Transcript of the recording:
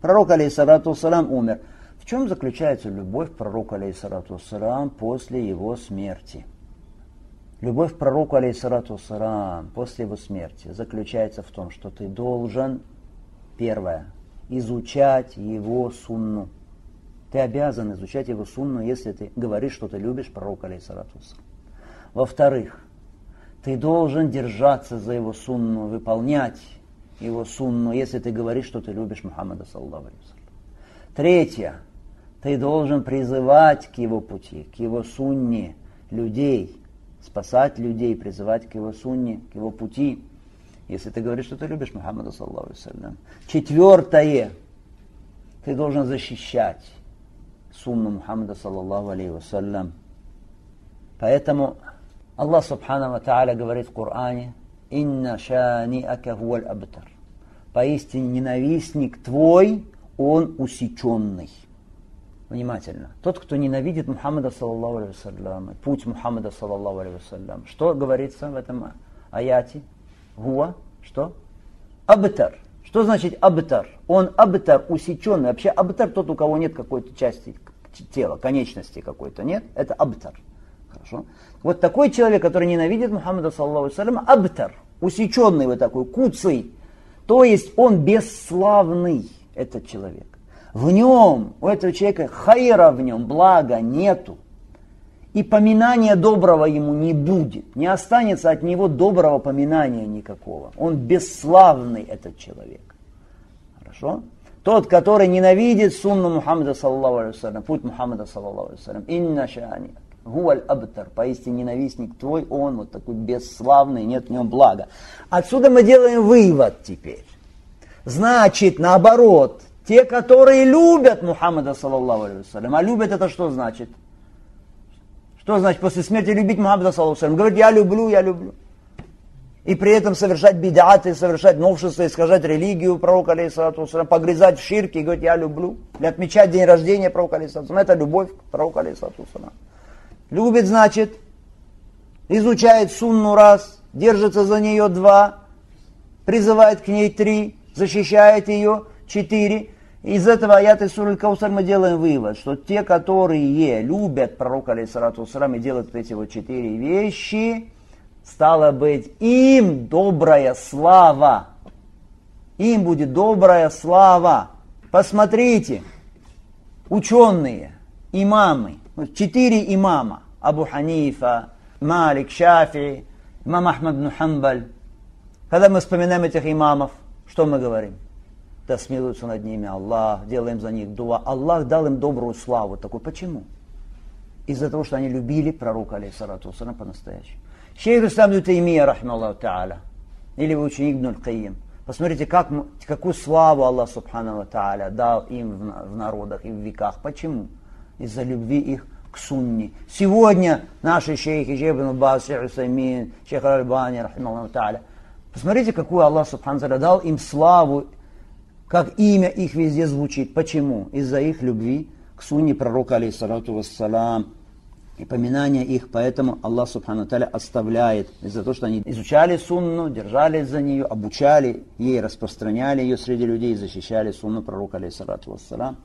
Пророк, алейхиссалату вассалам, умер. В чем заключается любовь к пророку, алейхиссалату вассалам, после его смерти? Любовь к пророку, алейхиссалату вассалам, после его смерти заключается в том, что ты должен, первое, изучать его сунну. Ты обязан изучать его сунну, если ты говоришь, что ты любишь пророка, алейхиссалату вассалам. Во-вторых, ты должен держаться за его сунну, выполнять его сунну, если ты говоришь, что ты любишь Мухаммада, саллаллаху алейхи вассалям. Третье, ты должен призывать к его пути, к его сунне людей, спасать людей, призывать к его сунне, к его пути, если ты говоришь, что ты любишь Мухаммада, саллаллаху алейхи вассалям. Четвертое, ты должен защищать сунну Мухаммада, саллаллаху алейхи вассалям. Поэтому Аллах субхану ва тааля говорит в Коране: «Инна шаниака хуаль абтар». Поистине ненавистник твой, он усеченный. Внимательно. Тот, кто ненавидит Мухаммада, саллаллаху алейхи вассалям, путь Мухаммада, саллаллаху алейхи вассалям, что говорится в этом аяте? Гуа, что? Абтар. Что значит абтар? Он абтар, усеченный. Вообще абтар тот, у кого нет какой-то части тела, конечности какой-то, нет? Это абтар. Хорошо. Вот такой человек, который ненавидит Мухаммада, саллаллаху алейхи вассалям, абтар, усеченный вот такой, куцый. То есть он бесславный, этот человек. В нем, у этого человека хайра в нем, блага нету. И поминания доброго ему не будет. Не останется от него доброго поминания никакого. Он бесславный, этот человек. Хорошо? Тот, который ненавидит сунну Мухаммада, саллаллаху алейхи вассалям, путь Мухаммада, саллаллаху алейхи вассалям, инна шаани гуаль абтар, поистине ненавистник твой, он вот такой бесславный, нет в нем блага. Отсюда мы делаем вывод теперь. Значит, наоборот, те, которые любят Мухаммада, саллаллаху алейхи вассалям, а любят это что значит? Что значит после смерти любить Мухаммада, саллаллаху алейхи вассалям? Говорит, я люблю, я люблю. И при этом совершать бид'аты, совершать новшества, искажать религию пророка, алейхиссалату вассалям, погрязать в ширке и говорить, я люблю. Или отмечать день рождения пророка, алейхиссалату вассалям. Это любовь к пророку, алейхиссалату вассалям. Любит, значит, изучает сунну раз, держится за нее два, призывает к ней три, защищает ее четыре. Из этого аята из суры Аль-Каусар мы делаем вывод, что те, которые любят пророка, алейхиссалату вассалям, и делают эти вот четыре вещи, стало быть, им добрая слава. Им будет добрая слава. Посмотрите, ученые, имамы, 4 имама, Абу Ханифа, Малик, Шафи, имам Ахмад бин Хамбаль. Когда мы вспоминаем этих имамов, что мы говорим? Да смилуется над ними Аллах, делаем за них дуа. Аллах дал им добрую славу. Такой, почему? Из-за того, что они любили пророка, алейхиссалату вассалям, по-настоящему. Шейх Ислам ибн Таймия, рахимахуллаху та'аля, или вы ученик Ибн аль-Кайим, посмотрите, какую славу Аллах субхану ва та'аля дал им в народах и в веках. Почему? Из-за любви их к сунне. Сегодня наши шейхи, шейх ибн Баз, шейх Усаймин, шейх Аль-Альбани, рахимахуллаху та'аля, посмотрите, какую Аллах субхану ва та'аля дал им славу, как имя их везде звучит. Почему? Из-за их любви к сунне пророка, алейхиссалату вассалам, и поминания их. Поэтому Аллах субхану та'аля оставляет из-за того, что они изучали сунну, держались за нее, обучали ей, распространяли ее среди людей, защищали сунну пророка, алейхиссалату вассалам.